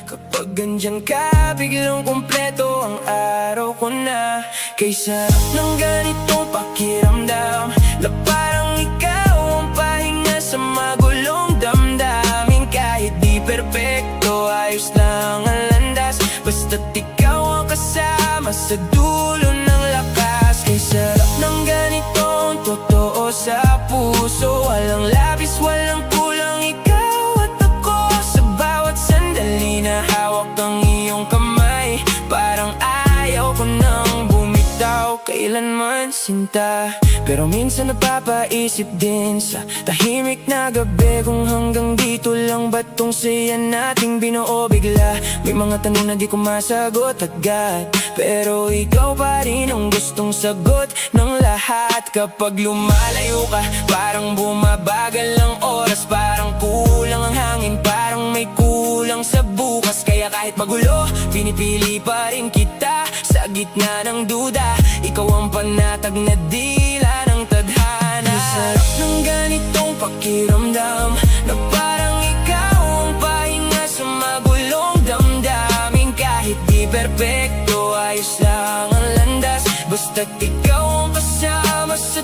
Kapag andyan ka, biglang kumpleto ang araw ko na. Kay sarap ng ganitong pakiramdam, na parang ikaw ang pahinga sa magulong damdamin. Kahit di perpekto, ayos lang ang landas, basta't ikaw ang kasama sa dulo ng lakas. Kay sarap ng ganitong totoo sa puso, walang labis, walang kulang, ikaw at ako. Sa bawat sandali na hawak ang iyong kamay, parang ayaw ko nang bumitaw kailanman, sinta. Pero minsan napapaisip din sa tahimik na gabi, kung hanggang dito lang ba tong saya nating binuo bigla. May mga tanong na di ko masagot agad, pero ikaw pa rin ang gustong sagot ng lahat. Kapag lumalayo ka, parang bumabagal ang oras, parang kulang ang hangin, parang may kulang sa bukas. Kaya kahit magulo, pinipili pa rin kita. Sa gitna ng duda, ikaw ang panatag na dila ng tadhana. Ang sarap ng ganitong pakiramdam, na parang ikaw ang pahinga sa magulong damdamin. Kahit di perpekto, ayos lang ang landas, basta't ikaw ang kasama sa